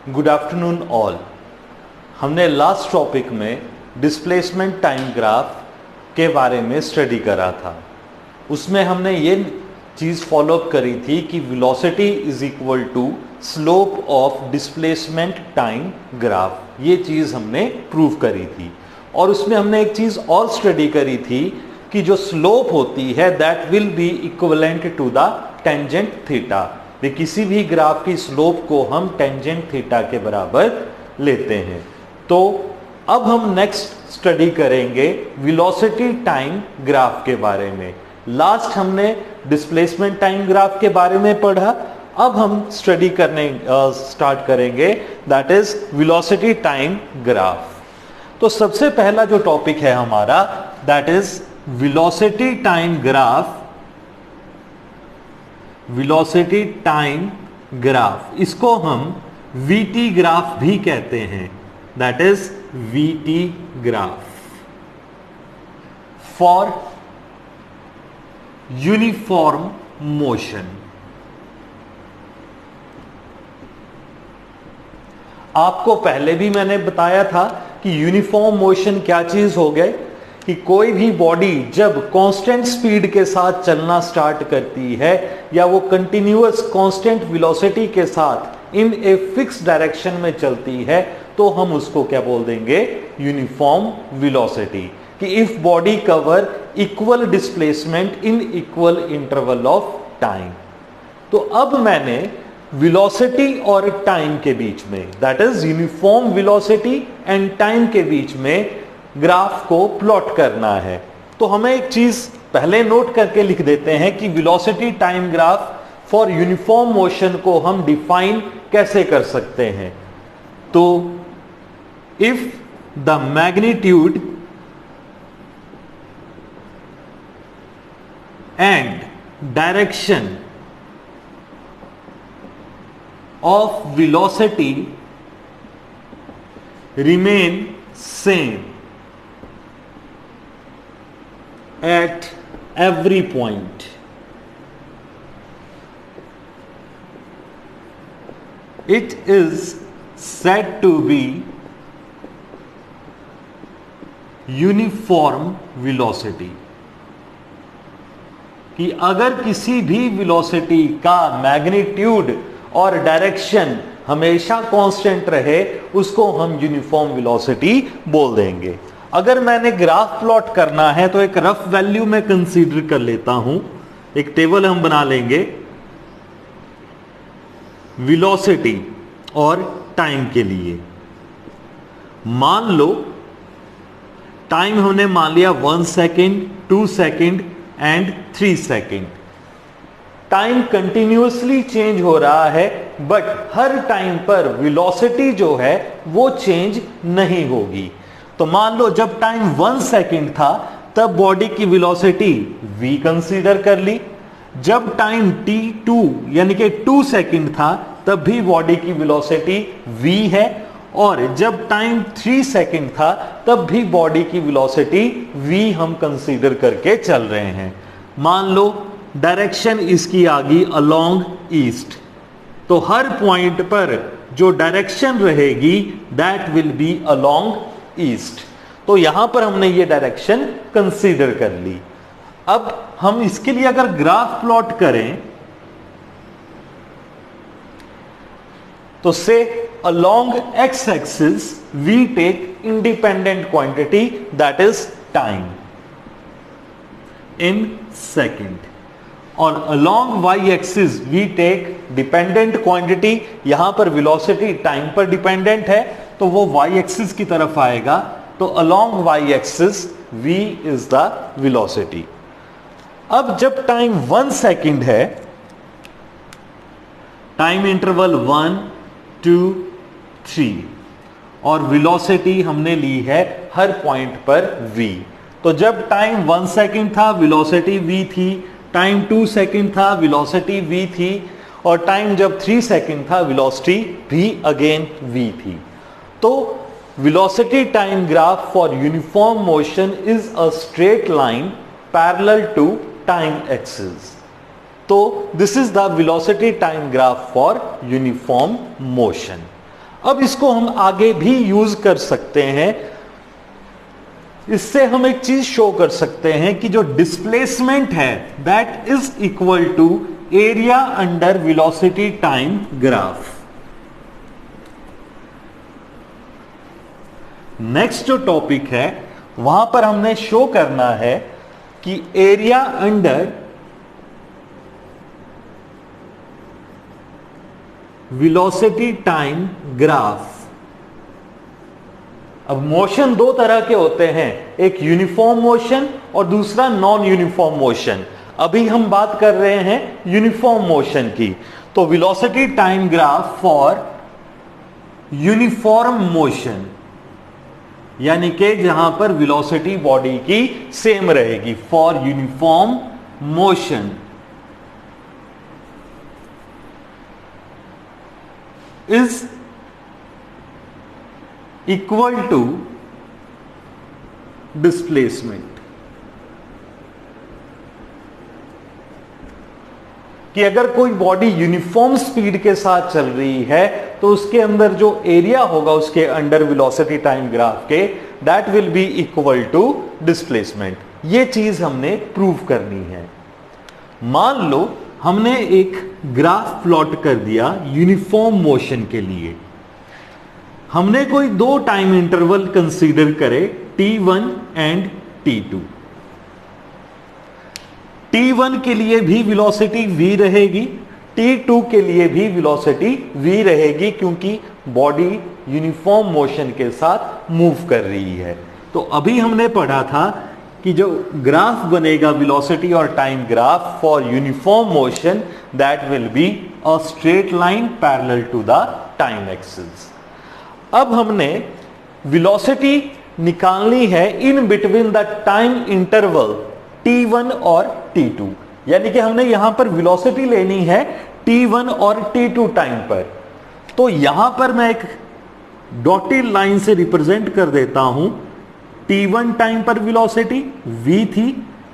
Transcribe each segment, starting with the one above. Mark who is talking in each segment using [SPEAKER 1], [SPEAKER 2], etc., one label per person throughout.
[SPEAKER 1] Good afternoon all. हमने last topic में displacement time graph के बारे में स्टडी करा था। उसमें हमने ये चीज़ फॉलोअप करी थी कि velocity is equal to slope of displacement time graph. ये चीज़ हमने प्रूव करी थी। और उसमें हमने एक चीज़ और स्टडी करी थी कि जो स्लोप होती है that will be equivalent to the tangent theta. किसी भी ग्राफ की स्लोप को हम टेंजेंट थीटा के बराबर लेते हैं। तो अब हम नेक्स्ट स्टडी करेंगे वेलोसिटी टाइम ग्राफ के बारे में। लास्ट हमने डिस्प्लेसमेंट टाइम ग्राफ के बारे में पढ़ा। अब हम स्टडी करने स्टार्ट करेंगे that is velocity time graph. तो सबसे पहला जो टॉपिक है हमारा that is velocity time graph. Velocity time graph, इसको हम वीटी ग्राफ भी कहते हैं। That is VT graph for uniform motion. आपको पहले भी मैंने बताया था कि यूनिफॉर्म मोशन क्या चीज हो गए कि कोई भी बॉडी जब कांस्टेंट स्पीड के साथ चलना स्टार्ट करती है या वो कंटिन्यूअस कांस्टेंट वेलोसिटी के साथ इन ए फिक्स डायरेक्शन में चलती है तो हम उसको क्या बोल देंगे, यूनिफॉर्म वेलोसिटी। कि if body cover equal displacement in equal interval of time. तो अब मैंने वेलोसिटी और टाइम के बीच में that is uniform velocity and time के बीच में ग्राफ को प्लॉट करना है। तो हमें एक चीज पहले नोट करके लिख देते हैं कि velocity time graph for uniform motion को हम डिफाइन कैसे कर सकते हैं। तो if the magnitude and direction of velocity remain same at every point, it is said to be uniform velocity। कि अगर किसी भी वेलोसिटी का मैग्नीट्यूड और डायरेक्शन हमेशा कांस्टेंट रहे उसको हम यूनिफॉर्म वेलोसिटी बोल देंगे। अगर मैंने ग्राफ प्लॉट करना है तो एक रफ वैल्यू में कंसीडर कर लेता हूं। एक टेबल हम बना लेंगे वेलोसिटी और टाइम के लिए। मान लो टाइम हमने मान लिया 1 second, 2 second and 3 second. Time continuously change हो रहा है बट हर टाइम पर वेलोसिटी जो है वो चेंज नहीं होगी। तो मान लो जब टाइम 1 सेकेंड था तब बॉडी की वेलोसिटी v कंसीडर कर ली। जब टाइम t2 यानी कि 2 सेकेंड था तब भी बॉडी की वेलोसिटी v है। और जब टाइम 3 सेकेंड था तब भी बॉडी की वेलोसिटी v हम कंसीडर करके चल रहे हैं। मान लो डायरेक्शन इसकी आ गई अलोंग ईस्ट, तो हर पॉइंट पर जो डायरेक्शन रहेगी that will B along east. तो यहां पर हमने ये डायरेक्शन कंसीडर कर ली। अब हम इसके लिए अगर ग्राफ प्लॉट करें तो से along x axis we take independent quantity that is time in second, और along y axis we take dependent quantity. यहां पर वेलोसिटी टाइम पर डिपेंडेंट है तो वो y एक्सिस की तरफ आएगा। तो along y axis v is the velocity. अब जब टाइम 1 सेकेंड है, टाइम इंटरवल 1, 2, 3 और वेलोसिटी हमने ली है हर पॉइंट पर v। तो जब टाइम 1 सेकेंड था वेलोसिटी v थी, टाइम 2 सेकेंड था वेलोसिटी v थी, और टाइम जब 3 सेकेंड था वेलोसिटी भी अगेन v थी। तो velocity time graph for uniform motion is a straight line parallel to time axis. तो this is the velocity time graph for uniform motion. अब इसको हम आगे भी यूज कर सकते हैं। इससे हम एक चीज शो कर सकते हैं कि जो डिस्प्लेसमेंट है that is equal to area under velocity time graph. Next जो टॉपिक है वहां पर हमने शो करना है कि area under velocity time graph. अब मोशन दो तरह के होते हैं, एक यूनिफॉर्म मोशन और दूसरा नॉन यूनिफॉर्म मोशन। अभी हम बात कर रहे हैं यूनिफॉर्म मोशन की। तो velocity time graph for uniform motion, यानी कि जहां पर वेलोसिटी बॉडी की सेम रहेगी, for uniform motion is equal to displacement. कि अगर कोई बॉडी यूनिफॉर्म स्पीड के साथ चल रही है तो उसके अंदर जो एरिया होगा उसके अंडर वेलोसिटी टाइम ग्राफ के, that will be equal to displacement. ये चीज हमने प्रूव करनी है। मान लो हमने एक ग्राफ प्लॉट कर दिया यूनिफॉर्म मोशन के लिए। हमने कोई दो टाइम इंटरवल कंसीडर करे, t1 एंड t2। t1 के लिए भी वेलोसिटी v रहेगी, t2 के लिए भी वेलोसिटी v रहेगी, क्योंकि बॉडी यूनिफॉर्म मोशन के साथ मूव कर रही है। तो अभी हमने पढ़ा था कि जो ग्राफ बनेगा वेलोसिटी और time graph for uniform motion, that will be a straight line parallel to the time axis. अब हमने वेलोसिटी निकालनी है in between the time interval t1 और t2, यानी कि हमने यहां पर वेलोसिटी लेनी है t1 और t2 टाइम पर। तो यहां पर मैं एक डॉटेड लाइन से रिप्रेजेंट कर देता हूं। t1 टाइम पर वेलोसिटी v थी,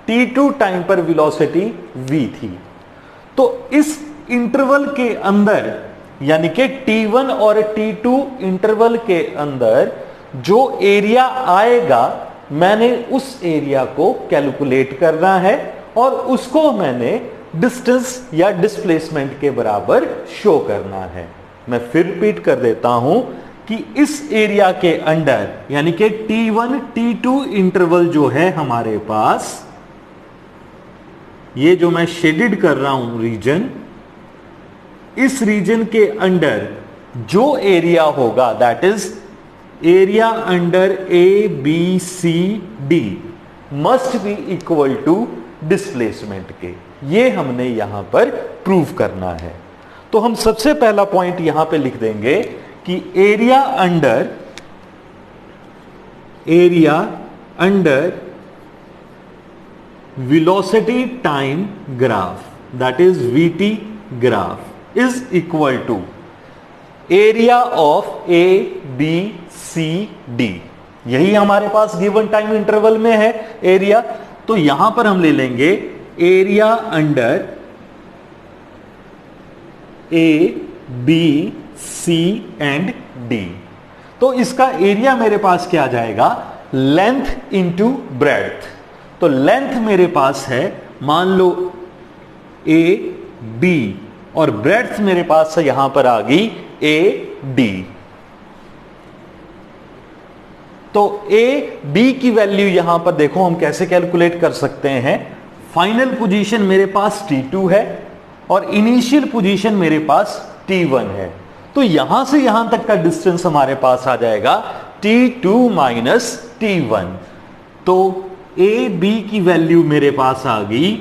[SPEAKER 1] t2 टाइम पर वेलोसिटी v थी। तो इस इंटरवल के अंदर, यानी कि t1 और t2 इंटरवल के अंदर जो एरिया आएगा, मैंने उस एरिया को कैलकुलेट करना है और उसको मैंने डिस्टेंस या डिस्प्लेसमेंट के बराबर शो करना है। मैं फिर रिपीट कर देता हूं कि इस एरिया के अंडर, यानी कि t1 t2 इंटरवल जो है हमारे पास, ये जो मैं शेडेड कर रहा हूं रीजन, इस रीजन के अंडर जो एरिया होगा that is area under A B C D must be equal to displacement के। ये हमने यहां पर प्रूव करना है। तो हम सबसे पहला पॉइंट यहां पे लिख देंगे कि area under velocity time graph, that is VT graph, is equal to area of A B C D. यही हमारे पास गिवन टाइम इंटरवल में है एरिया। तो यहां पर हम ले लेंगे area under A B C and D. तो इसका एरिया मेरे पास क्या आ जाएगा, लेंथ इंटू ब्रेड्थ। तो लेंथ मेरे पास है, मान लो ए बी, और ब्रेड्थ मेरे पास यहां पर आ गई ए डी। तो ए बी की वैल्यू यहां पर देखो हम कैसे कैलकुलेट कर सकते हैं। फाइनल पोजीशन मेरे पास t2 है और इनिशियल पोजीशन मेरे पास t1 है। तो यहां से यहां तक का डिस्टेंस हमारे पास आ जाएगा t2 माइनस t1। तो ए बी की वैल्यू मेरे पास आ गई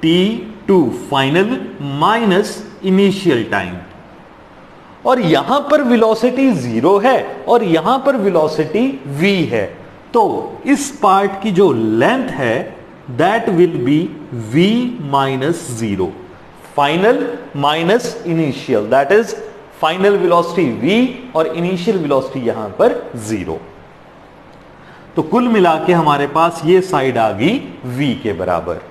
[SPEAKER 1] t2 final minus initial time. और यहां पर वेलोसिटी 0 है और यहां पर वेलोसिटी v है। तो इस पार्ट की जो लेंथ है that will B v minus 0, final minus initial, that is final velocity v और इनिशियल वेलोसिटी यहां पर 0। तो कुल मिला के हमारे पास ये साइड आ गई v के बराबर।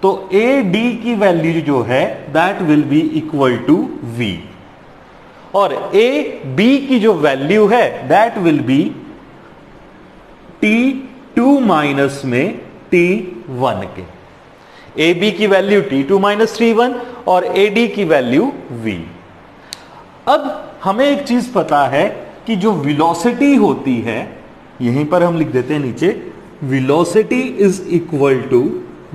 [SPEAKER 1] तो ए डी की वैल्यू जो है that will be equal to v। और ए बी की जो वैल्यू है that will B t2 minus में t1 के। ए बी की वैल्यू t2 माइनस t1 और ए डी की वैल्यू v। अब हमें एक चीज पता है कि जो वेलोसिटी होती है, यहीं पर हम लिख देते हैं नीचे, velocity is equal to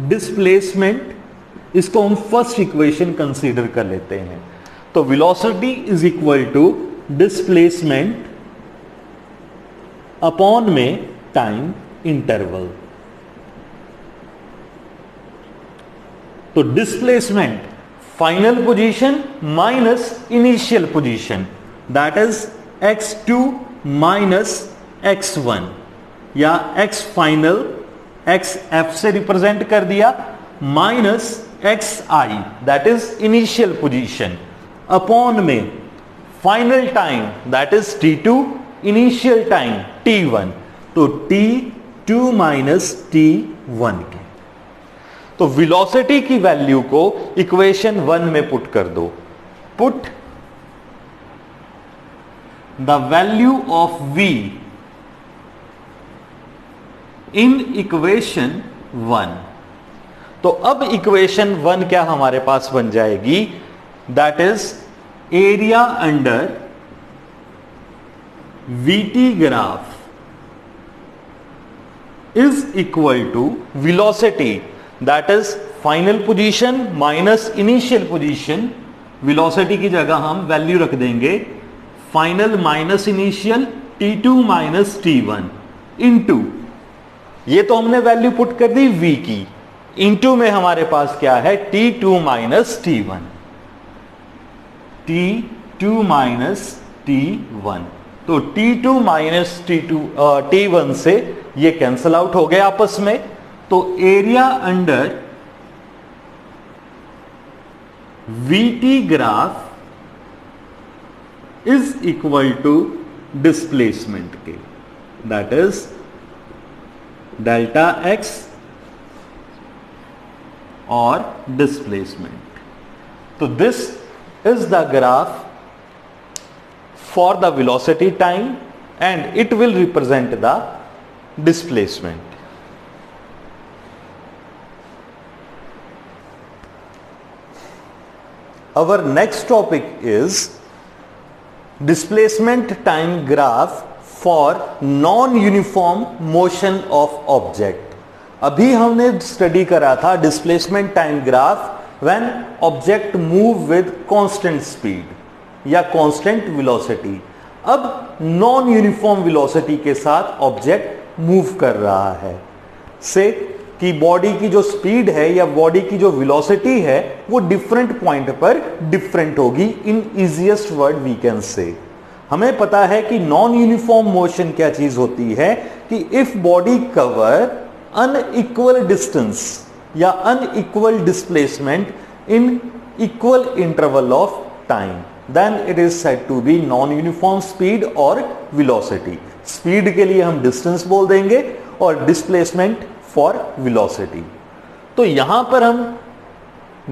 [SPEAKER 1] displacement. इसको हम फर्स्ट इक्वेशन कंसीडर कर लेते हैं। तो velocity is equal to displacement upon में टाइम इंटरवल। तो displacement final position minus initial position, that is x2 minus x1, या x फाइनल x f से रिप्रेजेंट कर दिया, minus xi that is initial position, upon में final time that is t2, initial time t1, तो t2 minus t1 के। तो velocity की value को इक्वेशन 1 में पुट कर दो। Put the value of v in equation 1। तो अब इक्वेशन 1 क्या हमारे पास बन जाएगी, that is area under VT graph is equal to velocity that is final position minus initial position. Velocity की जगह हम वैल्यू रख देंगे final minus initial t2 minus t1 into, ये तो हमने वैल्यू पुट कर दी v की, इनटू में हमारे पास क्या है t2 minus t1, t2 minus t1। तो t2 माइनस t1 से ये कैंसल आउट हो गए आपस में। तो area under VT graph is equal to displacement के, दैट इज डेल्टा x और डिस्प्लेसमेंट। तो this is the graph for the velocity time and it will represent the displacement. Our next topic is displacement time graph for non-uniform motion of object. अभी हमने study करा था displacement time graph when object move with constant speed या constant velocity. अब non uniform velocity के साथ object move कर रहा है, से कि बॉडी की जो स्पीड है या बॉडी की जो वेलोसिटी है वो डिफरेंट पॉइंट पर डिफरेंट होगी। In easiest word we can say, हमें पता है कि नॉन यूनिफॉर्म मोशन क्या चीज होती है कि if body cover unequal distance या unequal displacement in equal interval of time, then it is said to be non-uniform speed और velocity। स्पीड के लिए हम डिस्टेंस बोल देंगे और डिस्प्लेसमेंट फॉर वेलोसिटी। तो यहां पर हम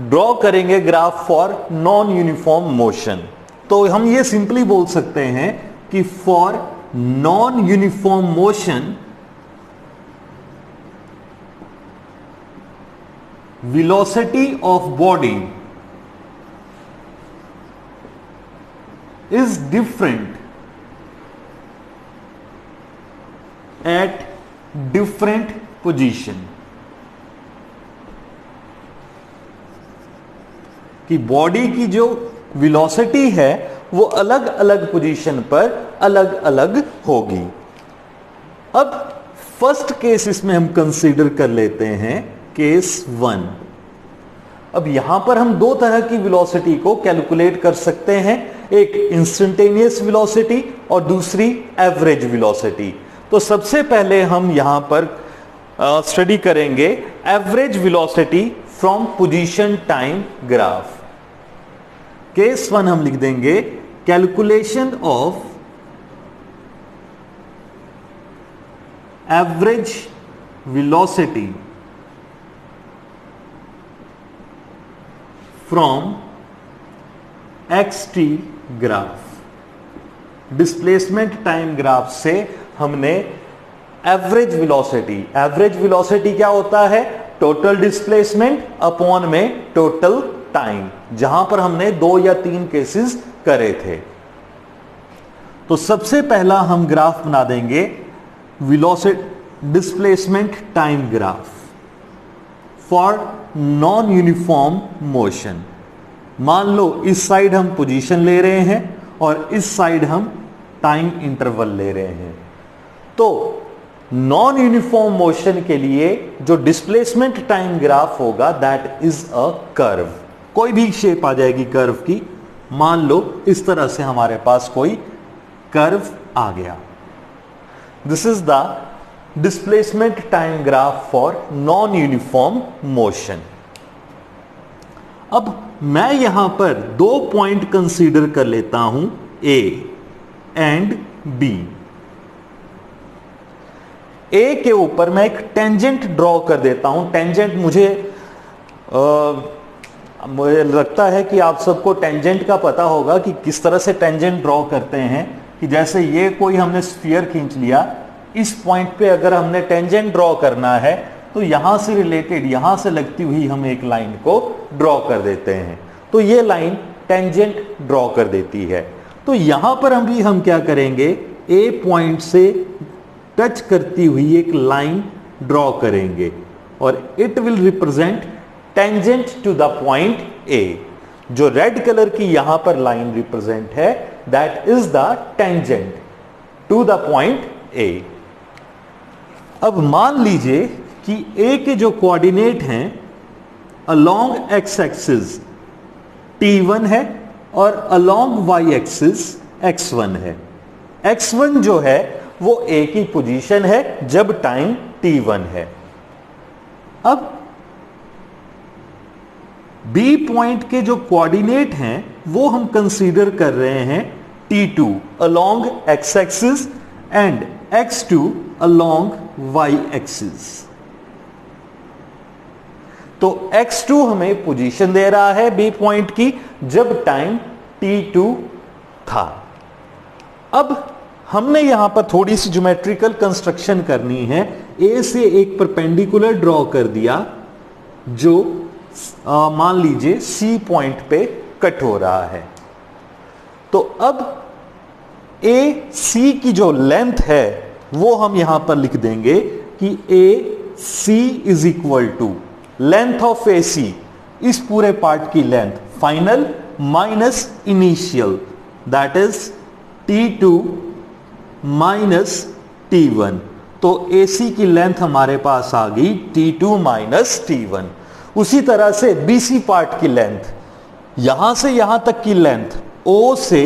[SPEAKER 1] ड्रॉ करेंगे graph for non uniform motion. तो हम ये सिंपली बोल सकते हैं कि for non uniform motion velocity of body is different at different position। कि बॉडी की जो वेलोसिटी है वो अलग अलग पोजीशन पर अलग अलग होगी। अब फर्स्ट केस इसमें हम कंसीडर कर लेते हैं, केस 1। अब यहां पर हम दो तरह की वेलोसिटी को कैलकुलेट कर सकते हैं, एक इंस्टेंटेनियस वेलोसिटी और दूसरी एवरेज वेलोसिटी। तो सबसे पहले हम यहां पर स्टडी करेंगे average velocity from position time graph. Case 1 हम लिख देंगे calculation of average velocity from xt graph. Displacement time graph से हमने एवरेज वेलोसिटी क्या होता है? टोटल डिस्प्लेसमेंट अपॉन में टोटल टाइम, जहां पर हमने 2 या 3 केसेस करे थे। तो सबसे पहला हम ग्राफ बना देंगे velocity displacement time graph for non uniform motion. मान लो इस साइड हम पोजीशन ले रहे हैं और इस साइड हम टाइम इंटरवल ले रहे हैं। तो नॉन यूनिफॉर्म मोशन के लिए जो डिस्प्लेसमेंट टाइम ग्राफ होगा दैट इज अ कर्व। कोई भी शेप आ जाएगी कर्व की। मान लो इस तरह से हमारे पास कोई कर्व आ गया। This is the displacement time graph for non uniform motion. अब मैं यहां पर 2 पॉइंट कंसीडर कर लेता हूं, ए एंड बी। ए के ऊपर मैं एक टेंजेंट ड्रॉ कर देता हूं। टेंजेंट मुझे लगता है कि आप सबको टेंजेंट का पता होगा कि किस तरह से टेंजेंट ड्रॉ करते हैं। कि जैसे ये कोई हमने स्फीयर खींच लिया, इस पॉइंट पे अगर हमने टेंजेंट ड्रॉ करना है तो यहां से रिलेटेड, यहां से लगती हुई हम एक लाइन को ड्रॉ कर देते हैं। तो ये लाइन टेंजेंट ड्रॉ कर देती है। तो यहां पर हम क्या करेंगे, ए पॉइंट से टच करती हुई एक लाइन ड्रॉ करेंगे और it will represent tangent to the point A. जो रेड कलर की यहां पर लाइन रिप्रेजेंट है that is the tangent to the point A. अब मान लीजिए कि ए के जो कोऑर्डिनेट हैं अलोंग एक्स एक्सिस t1 है और अलोंग y एक्सिस x1 है। x1 जो है वो ए की पोजीशन है जब टाइम t1 है। अब बी पॉइंट के जो कोऑर्डिनेट हैं वो हम कंसीडर कर रहे हैं t2 along x axis and x2 along y axis. तो x2 हमें पोजीशन दे रहा है बी पॉइंट की जब टाइम t2 था। अब हमने यहां पर थोड़ी सी ज्योमेट्रिकल कंस्ट्रक्शन करनी है। ए से एक परपेंडिकुलर ड्रॉ कर दिया जो मान लीजिए सी पॉइंट पे कट हो रहा है। तो अब ए सी की जो लेंथ है वो हम यहां पर लिख देंगे कि A C is equal to length of A C, इस पूरे पार्ट की length final minus initial, that is t2 minus t1। तो AC की लेंथ हमारे पास आ गई t2 माइनस t1। उसी तरह से BC पार्ट की लेंथ, यहां से यहां तक की लेंथ O से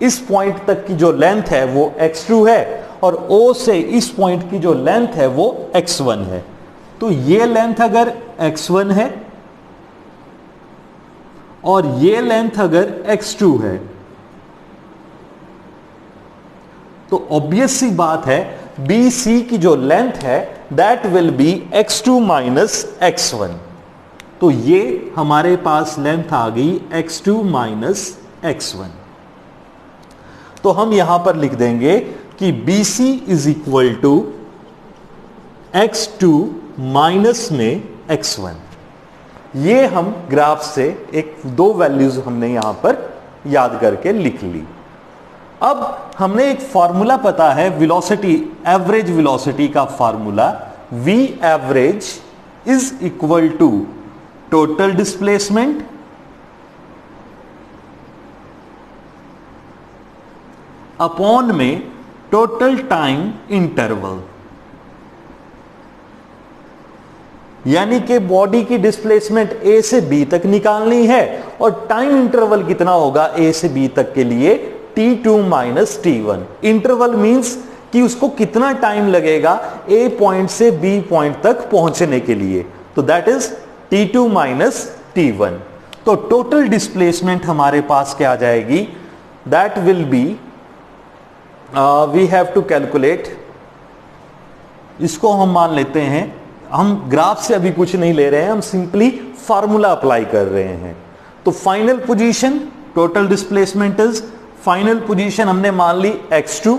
[SPEAKER 1] इस पॉइंट तक की जो लेंथ है वो x2 है और O से इस पॉइंट की जो लेंथ है वो x1 है। तो ये लेंथ अगर x1 है और ये लेंथ अगर x2 है तो ऑब्वियस सी बात है BC की जो लेंथ है that will B x2 minus x1। तो ये हमारे पास लेंथ आ गई x2 माइनस x1। तो हम यहां पर लिख देंगे कि BC is equal to x2 minus में x1। ये हम ग्राफ से एक 2 वैल्यूज हमने यहां पर याद करके लिख ली। अब हमने एक फॉर्मूला पता है वेलोसिटी, एवरेज वेलोसिटी का formula v average is equal to total displacement upon में टोटल टाइम इंटरवल। यानी कि बॉडी की डिस्प्लेसमेंट ए से बी तक निकालनी है और टाइम इंटरवल कितना होगा ए से बी तक के लिए t2 minus t1। Interval means कि उसको कितना टाइम लगेगा ए पॉइंट से बी पॉइंट तक पहुंचने के लिए। तो that is t2 minus t1। तो टोटल डिस्प्लेसमेंट हमारे पास क्या आ जाएगी, that will be we have to calculate. इसको हम मान लेते हैं, हम ग्राफ से अभी कुछ नहीं ले रहे हैं, हम सिंपली फार्मूला अप्लाई कर रहे हैं। तो final position total displacement is final position हमने मान ली x2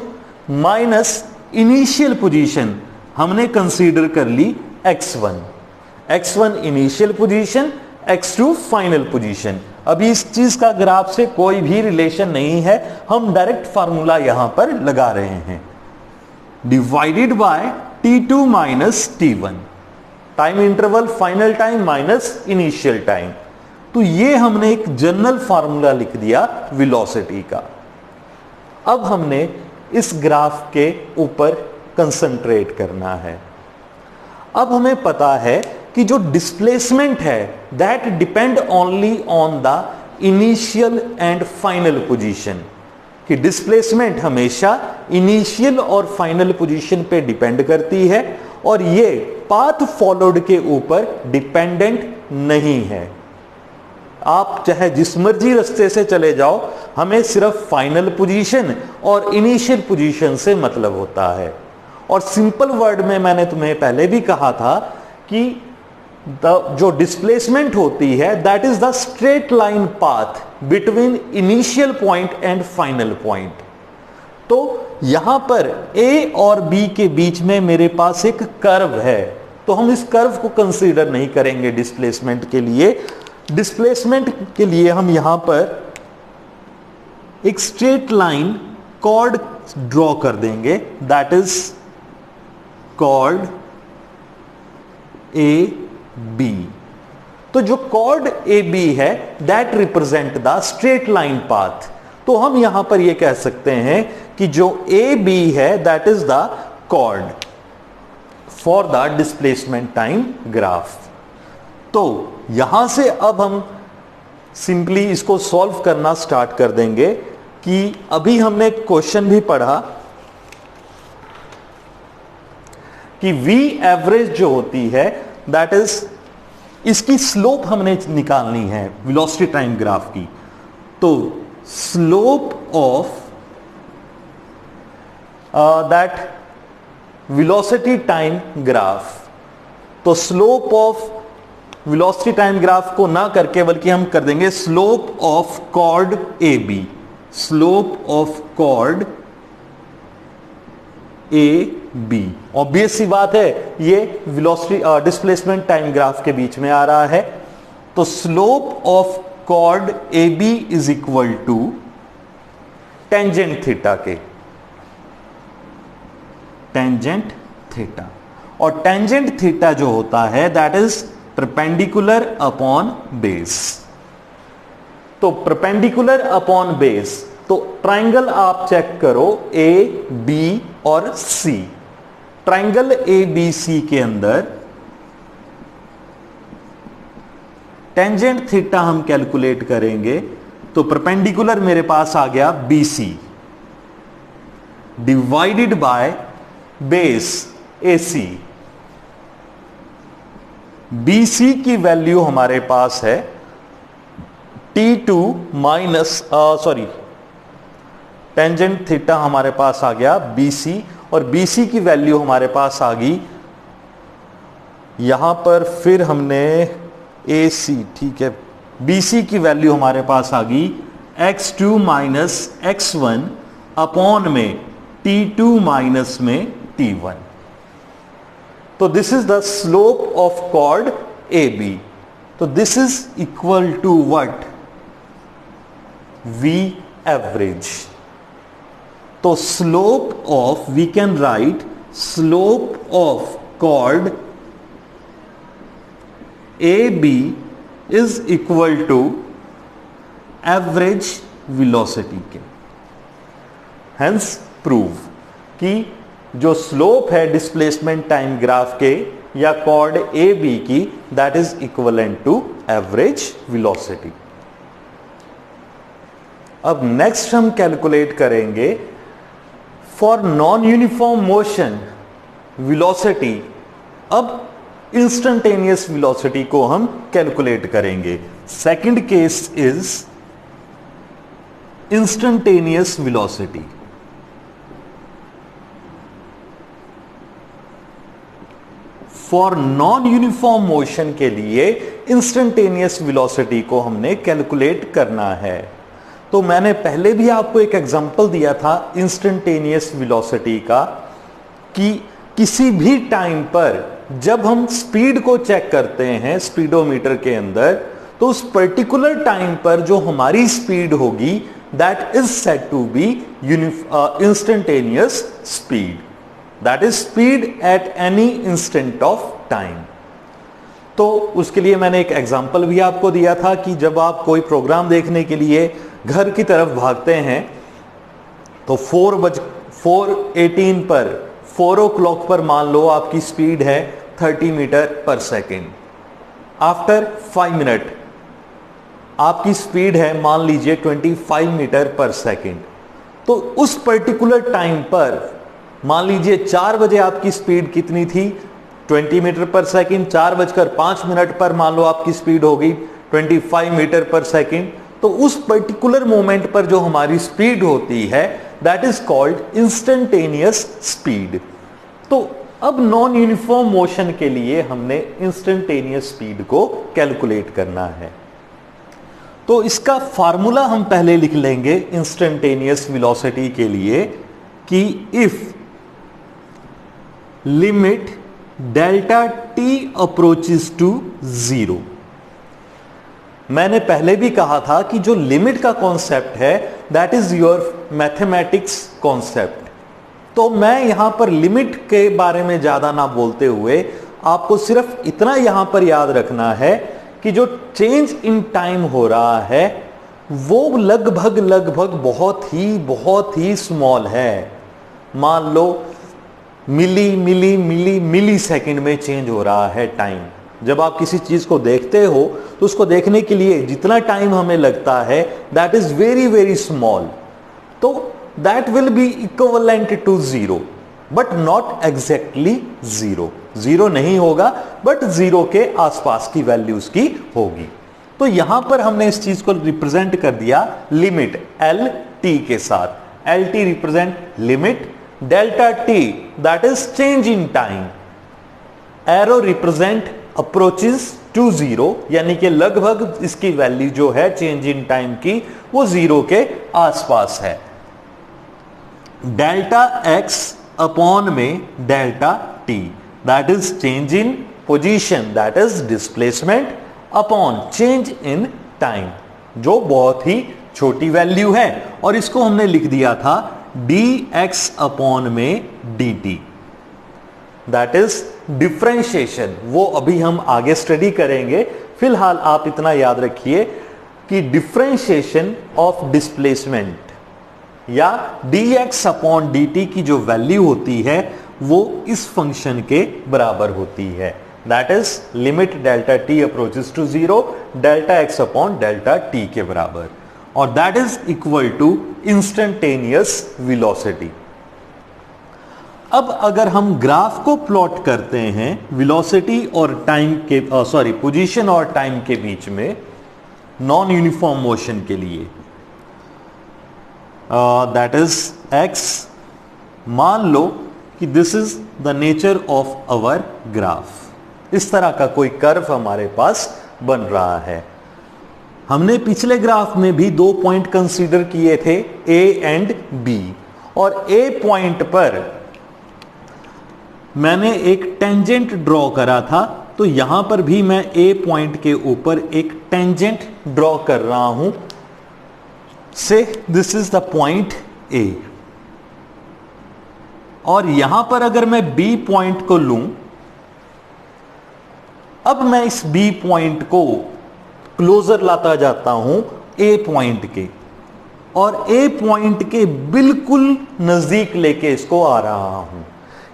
[SPEAKER 1] माइनस इनिशियल पोजीशन हमने कंसीडर कर ली x1। x1 initial position, x2 final position. अभी इस चीज का ग्राफ से कोई भी रिलेशन नहीं है, हम डायरेक्ट फार्मूला यहां पर लगा रहे हैं। Divided by t2 minus t1, time interval final time minus initial time. तो ये हमने एक जनरल फार्मूला लिख दिया वेलोसिटी का। अब हमने इस ग्राफ के ऊपर कंसंट्रेट करना है। अब हमें पता है कि जो डिस्प्लेसमेंट है that depend only on the initial and final position, कि डिस्प्लेसमेंट हमेशा इनिशियल और फाइनल पोजीशन पे डिपेंड करती है और ये पाथ फॉलोड के ऊपर डिपेंडेंट नहीं है। आप चाहे जिस मर्जी रास्ते से चले जाओ, हमें सिर्फ फाइनल पोजीशन और इनिशियल पोजीशन से मतलब होता है। और सिंपल वर्ड में मैंने तुम्हें पहले भी कहा था कि जो डिस्प्लेसमेंट होती है that is the straight line path between initial point and final point. तो यहां पर ए और बी के बीच में मेरे पास एक कर्व है, तो हम इस कर्व को कंसीडर नहीं करेंगे डिस्प्लेसमेंट के लिए। डिस्प्लेसमेंट के लिए हम यहां पर एक स्ट्रेट लाइन कॉर्ड ड्रॉ कर देंगे, that is chord A B. तो जो कॉर्ड ए बी है that represent the straight line path. तो हम यहां पर यह कह सकते हैं कि जो ए बी है that is the chord for the displacement time graph. तो यहां से अब हम सिंपली इसको सॉल्व करना स्टार्ट कर देंगे कि अभी हमने क्वेश्चन भी पढ़ा कि V एवरेज जो होती है दैट इज, इसकी स्लोप हमने निकालनी है वेलोसिटी टाइम ग्राफ की। तो slope of that velocity time graph, तो slope of velocity time graph को ना करके बल्कि हम कर देंगे slope of chord A B, slope of chord A B. Obvious सी बात है ये वेलोसिटी डिस्प्लेसमेंट टाइम ग्राफ के बीच में आ रहा है। तो slope of chord A B is equal to tangent theta के, टेंजेंट थीटा। और टेंजेंट थीटा जो होता है that is perpendicular upon base. तो परपेंडिकुलर अपॉन बेस, तो ट्राइंगल आप चेक करो ए बी और सी। ट्राइंगल ए बी सी के अंदर टेंजेंट थीटा हम कैलकुलेट करेंगे तो परपेंडिकुलर मेरे पास आ गया B C divided by base A C. B C की वैल्यू हमारे पास है T2 माइनस टेंजेंट थीटा हमारे पास आ गया BC, और BC की वैल्यू हमारे पास आ गई यहां पर, फिर हमने AC, ठीक है, BC की वैल्यू हमारे पास आ गई x2 माइनस x1 अपॉन में T2 माइनस में T1। तो this is the slope of chord AB। तो this is equal to what? V average. तो slope of, we can write slope of chord AB is equal to average velocity के। Hence prove कि जो slope है displacement time graph के या chord AB की that is equivalent to average velocity. अब next हम कैलकुलेट करेंगे for non uniform motion velocity. अब इंस्टेंटेनियस वेलोसिटी को हम कैलकुलेट करेंगे। Second case is instantaneous velocity. For non uniform motion के लिए इंस्टेंटेनियस वेलोसिटी को हमने कैलकुलेट करना है। तो मैंने पहले भी आपको एक एग्जांपल दिया था इंस्टेंटेनियस वेलोसिटी का, कि किसी भी टाइम पर जब हम स्पीड को चेक करते हैं स्पीडोमीटर के अंदर, तो उस पर्टिकुलर टाइम पर जो हमारी स्पीड होगी that is said to be instantaneous speed, that is speed at any instant of time. तो उसके लिए मैंने एक एग्जांपल भी आपको दिया था कि जब आप कोई प्रोग्राम देखने के लिए घर की तरफ भागते हैं तो 4:18 पर 4 o'clock पर मान लो आपकी स्पीड है 30 मीटर पर सेकेंड। आफ्टर 5 मिनट आपकी स्पीड है मान लीजिए 25 मीटर पर सेकेंड। तो उस पर्टिकुलर टाइम पर मान लीजिए 4 बजे आपकी स्पीड कितनी थी, 20 मीटर पर सेकेंड। 4:05 पर मान लो आपकी स्पीड हो गई 25 मीटर पर सेकेंड। तो उस पर्टिकुलर मोमेंट पर जो हमारी स्पीड होती है that is called instantaneous speed. तो अब नॉन यूनिफॉर्म मोशन के लिए हमने इंस्टेंटेनियस स्पीड को कैलकुलेट करना है। तो इसका फार्मूला हम पहले लिख लेंगे इंस्टेंटेनियस वेलोसिटी के लिए कि if limit delta T approaches to 0। मैंने पहले भी कहा था कि जो लिमिट का कॉन्सेप्ट है that is your mathematics concept. तो मैं यहां पर लिमिट के बारे में ज्यादा ना बोलते हुए आपको सिर्फ इतना यहां पर याद रखना है कि जो चेंज इन टाइम हो रहा है वो लगभग बहुत ही स्मॉल है। मान लो मिली सेकंड में चेंज हो रहा है टाइम। जब आप किसी चीज को देखते हो तो उसको देखने के लिए जितना टाइम हमें लगता है दैट इज वेरी स्मॉल। तो that will be equivalent to 0 but not exactly 0। 0 नहीं होगा बट 0 के आसपास की वैल्यूज की होगी। तो यहां पर हमने इस चीज को रिप्रेजेंट कर दिया लिमिट एल टी के साथ। L T represent limit, delta t that is change in time, arrow represent approaches to 0 यानी कि लगभग इसकी वैल्यू जो है चेंज इन टाइम की वो 0 के आसपास है। डेल्टा एक्स अपॉन में delta t that is change in position that is displacement upon change in time, जो बहुत ही छोटी वैल्यू है। और इसको हमने लिख दिया था dx अपॉन में dt दैट इज डिफरेंशिएशन। वो अभी हम आगे स्टडी करेंगे। फिलहाल आप इतना याद रखिए कि डिफरेंशिएशन ऑफ डिस्प्लेसमेंट या dx अपॉन dt की जो वैल्यू होती है वो इस फंक्शन के बराबर होती है, that is limit delta T approaches to 0 delta x upon delta t के बराबर, और that is equal to instantaneous velocity. अब अगर हम ग्राफ को प्लॉट करते हैं वेलोसिटी और टाइम के पोजीशन और टाइम के बीच में नॉन यूनिफॉर्म मोशन के लिए, दैट इज x, मान लो कि this is the nature of our graph. इस तरह का कोई कर्व हमारे पास बन रहा है। हमने पिछले ग्राफ में भी 2 पॉइंट कंसीडर किए थे A एंड B, और A पॉइंट पर मैंने एक टेंजेंट ड्रॉ करा था। तो यहां पर भी मैं A पॉइंट के ऊपर एक टेंजेंट ड्रॉ कर रहा हूं। से this is the point A, और यहां पर अगर मैं B पॉइंट को लूं, अब मैं इस B पॉइंट को क्लोजर लाता जाता हूं A पॉइंट के, और A पॉइंट के बिल्कुल नजदीक लेके इसको आ रहा हूं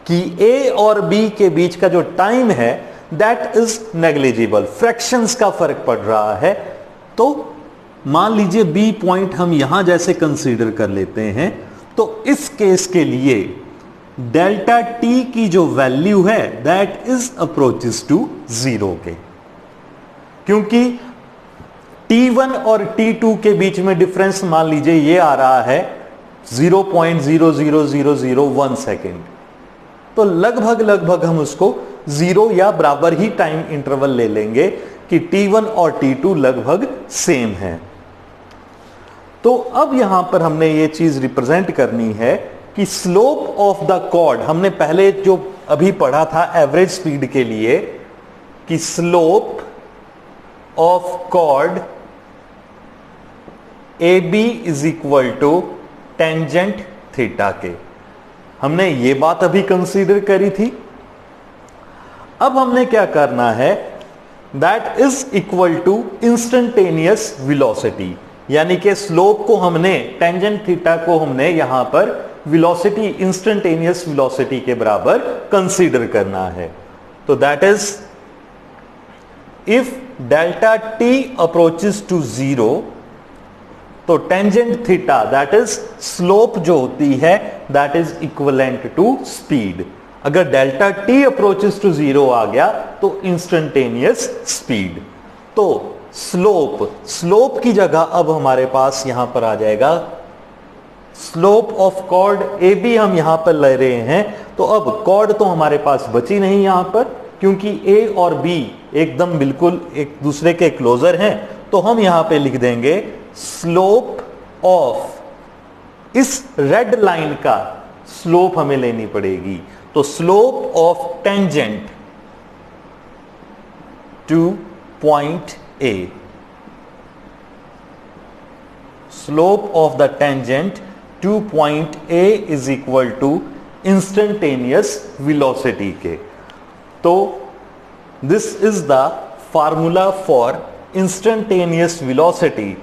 [SPEAKER 1] कि A और B के बीच का जो टाइम है दैट इज नेग्लिजिबल, फ्रैक्शंस का फर्क पड़ रहा है। तो मान लीजिए B पॉइंट हम यहां जैसे कंसीडर कर लेते हैं। तो इस केस के लिए डेल्टा T की जो वैल्यू है दैट इज अप्रोचेस टू 0 के, क्योंकि T1 और T2 के बीच में डिफरेंस मान लीजिए ये आ रहा है 0.00001 सेकेंड। तो लगभग हम उसको 0 या बराबर ही टाइम इंटरवल ले लेंगे कि T1 और T2 लगभग सेम है। तो अब यहां पर हमने ये चीज रिप्रेजेंट करनी है कि स्लोप ऑफ द कॉर्ड, हमने पहले जो अभी पढ़ा था एवरेज स्पीड के लिए कि slope of chord A B is equal to tangent theta के, हमने ये बात अभी कंसीडर करी थी। अब हमने क्या करना है, that is equal to instantaneous velocity, यानी कि स्लोप को हमने, टेंजेंट थीटा को हमने यहां पर वेलोसिटी, इंस्टेंटेनियस वेलोसिटी के बराबर कंसीडर करना है। तो that is if delta T approaches to zero, तो tangent theta that is slope जो होती है that is equivalent to speed. अगर delta T approaches to zero आ गया तो इंस्टेंटेनियस स्पीड। तो स्लोप की जगह अब हमारे पास यहां पर आ जाएगा slope of chord A B, हम यहां पर ले रहे हैं। तो अब कॉर्ड तो हमारे पास बची नहीं यहां पर, क्योंकि ए और बी एकदम बिल्कुल एक दूसरे के क्लोजर हैं। तो हम यहां पे लिख देंगे स्लोप ऑफ, इस रेड लाइन का स्लोप हमें लेनी पड़ेगी। तो slope of tangent to point A, slope of the tangent to point A is equal to instantaneous velocity के। तो this is the formula for instantaneous velocity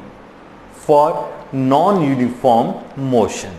[SPEAKER 1] for non uniform motion.